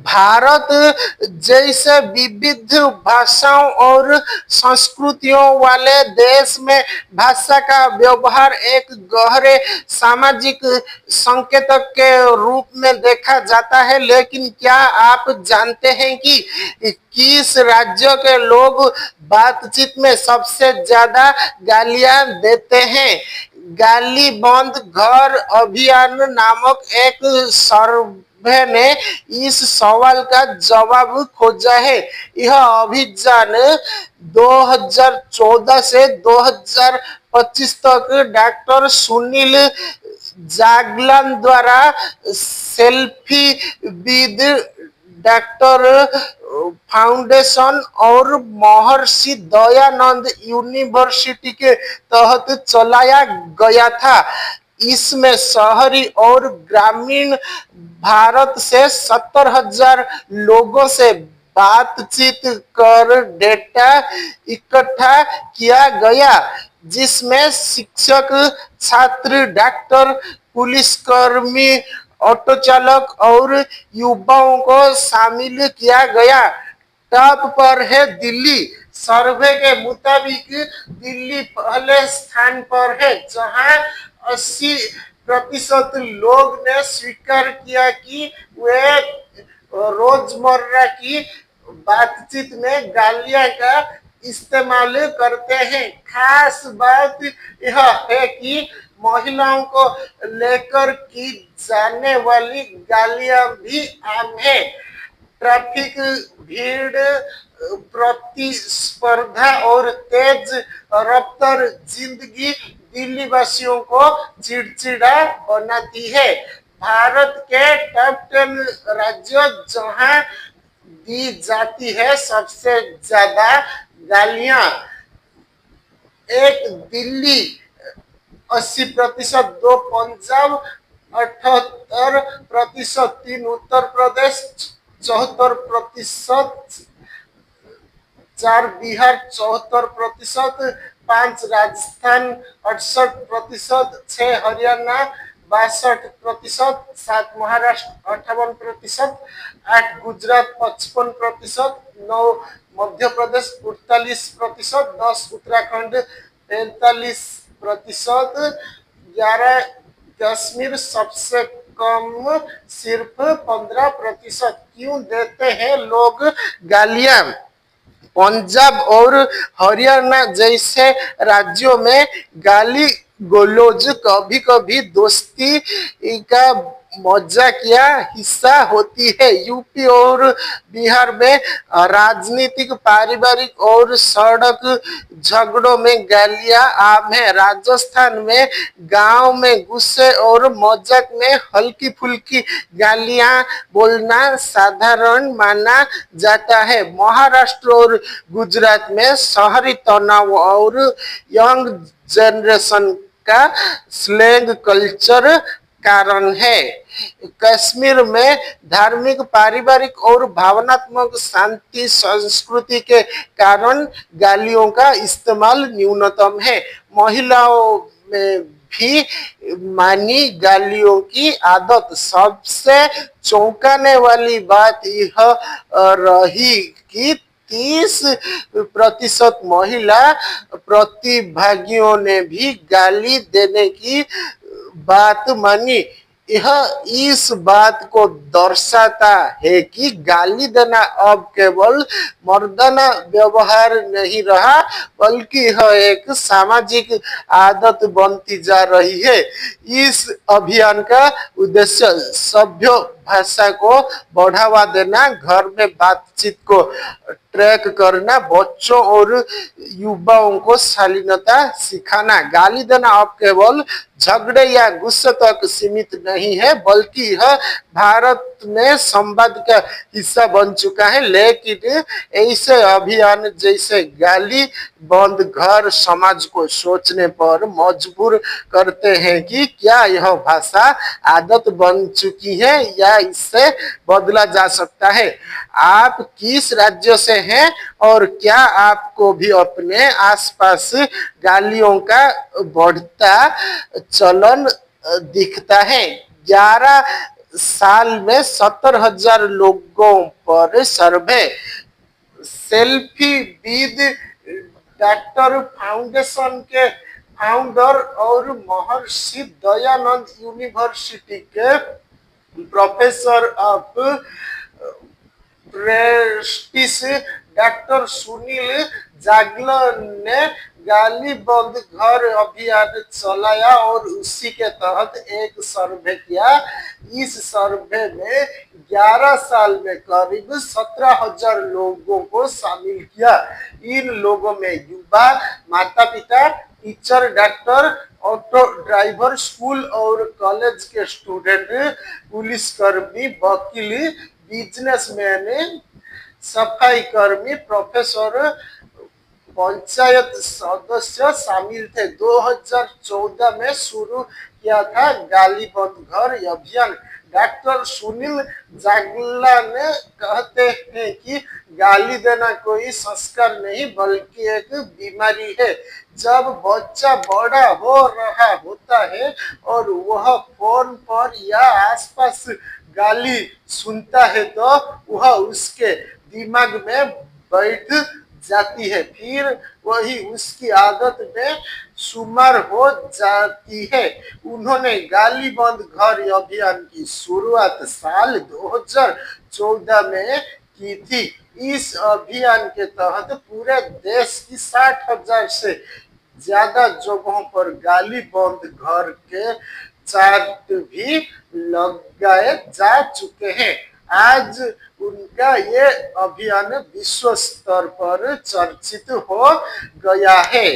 भारत जैसे विविध भाषाओं और संस्कृतियों वाले देश में भाषा का व्यवहार एक गहरे सामाजिक संकेतक के रूप में देखा जाता है। लेकिन क्या आप जानते हैं कि किस राज्य के लोग बातचीत में सबसे ज्यादा गालियां देते हैं? गाली बंद घर अभियान नामक एक सर्वे ने इस सवाल का जवाब खोजा है। यह अभियान 2014 से 2025 तक डॉक्टर सुनील जागलान द्वारा सेल्फी विद डॉक्टर फाउंडेशन और महर्षि दयानंद यूनिवर्सिटी के तहत चलाया गया था। इसमें शहरी और ग्रामीण भारत से 70,000 लोगों से बातचीत कर डेटा इकट्ठा किया गया, जिसमें शिक्षक, छात्र, डॉक्टर, पुलिसकर्मी, ऑटो चालक और युवाओं को शामिल किया गया। टॉप पर है दिल्ली। सर्वे के मुताबिक दिल्ली पहले स्थान पर है, जहां 80% लोग ने स्वीकार किया कि वे रोजमर्रा की बातचीत में गालियां का इस्तेमाल करते हैं। खास बात यह है कि महिलाओं को लेकर की जाने वाली गालियां भी आम है। ट्रैफिक, भीड़, प्रतिस्पर्धा और तेज रफ्तार जिंदगी दिल्ली वासियों को चिड़चिड़ा बनाती है। भारत के टॉप 10 राज्य जहां दी जाती है सबसे ज्यादा गालियां: एक दिल्ली 80%, 2 पंजाब 78%, 3 उत्तर प्रदेश 74%, 4 बिहार 74%, 5 राजस्थान 68%, 6 हरियाणा 62%, 7 महाराष्ट्र 58%, 8 गुजरात 55%, 9 मध्य प्रदेश 48%, 10 उत्तराखंड 45%, 11 कश्मीर सबसे कम सिर्फ 15%। क्यों देते हैं लोग गालियां? पंजाब और हरियाणा जैसे राज्यों में गाली गलौज कभी कभी दोस्ती का मजाकिया हिस्सा होती है। यूपी और बिहार में राजनीतिक, पारिवारिक और सड़क झगड़ों में गालियां आम है। राजस्थान में गांव में गुस्से और मजाक में हल्की फुल्की गालियां बोलना साधारण माना जाता है। महाराष्ट्र और गुजरात में शहरी तनाव और यंग जनरेशन का स्लैंग कल्चर कारण है। कश्मीर में धार्मिक, पारिवारिक और भावनात्मक शांति संस्कृति के कारण गालियों का इस्तेमाल न्यूनतम है। महिलाओं में भी मानी गालियों की आदत। सबसे चौंकाने वाली बात यह रही कि 30% महिला प्रतिभागियों ने भी गाली देने की बात मानी। यह इस बात को दर्शाता है कि गाली देना अब केवल मर्दाना व्यवहार नहीं रहा, बल्कि यह एक सामाजिक आदत बनती जा रही है। इस अभियान का उद्देश्य सभ्य भाषा को बढ़ावा देना, घर में बातचीत को ट्रैक करना, बच्चों और युवाओं को शालीनता सिखाना। गाली देना अब केवल झगड़े या गुस्से तक सीमित नहीं है, बल्कि यह भारत में संवाद का हिस्सा बन चुका है। लेकिन ऐसे अभियान जैसे गाली बंद घर समाज को सोचने पर मजबूर करते हैं कि क्या यह भाषा आदत बन चुकी है या इससे बदला जा सकता है। आप किस राज्य से हैं और क्या आपको भी अपने आसपास गालियों का बढ़ता चलन दिखता है? 11 साल में 70,000 लोगों पर सर्वे। सेल्फी विद डॉक्टर फाउंडेशन के फाउंडर और महर्षि दयानंद यूनिवर्सिटी के professor of prestige doctor Sunil Jaglan ने गाली बंद घर अभियान चलाया और उसी के तहत एक सर्वे किया। इस सर्वे में 11 साल में करीब 17,000 लोगों को शामिल किया। इन लोगों में युवा, माता पिता, teacher, doctor, auto driver, school और कॉलेज के स्टूडेंट, पुलिसकर्मी, वकील, बिजनेसमैन, सफाई कर्मी, प्रोफेसर, पंचायत सदस्य शामिल थे। 2014 में शुरू किया था गाली बंद घर अभियान। डॉक्टर सुनील जागला ने कहते हैं कि गाली देना कोई संस्कार नहीं बल्कि एक बीमारी है। जब बच्चा बड़ा हो रहा होता है और वह फोन पर या आसपास गाली सुनता है तो वह उसके दिमाग में बैठ जाती है, फिर वही उसकी आदत में शुमार हो जाती है। उन्होंने गाली बंद घर अभियान की शुरुआत साल 2014 में की थी। इस अभियान के तहत पूरे देश की 60,000 से ज्यादा जगहों पर गाली बंद घर के चार्ट भी लगाए जा चुके हैं। आज उनका ये अभियान विश्व स्तर पर चर्चित हो गया है।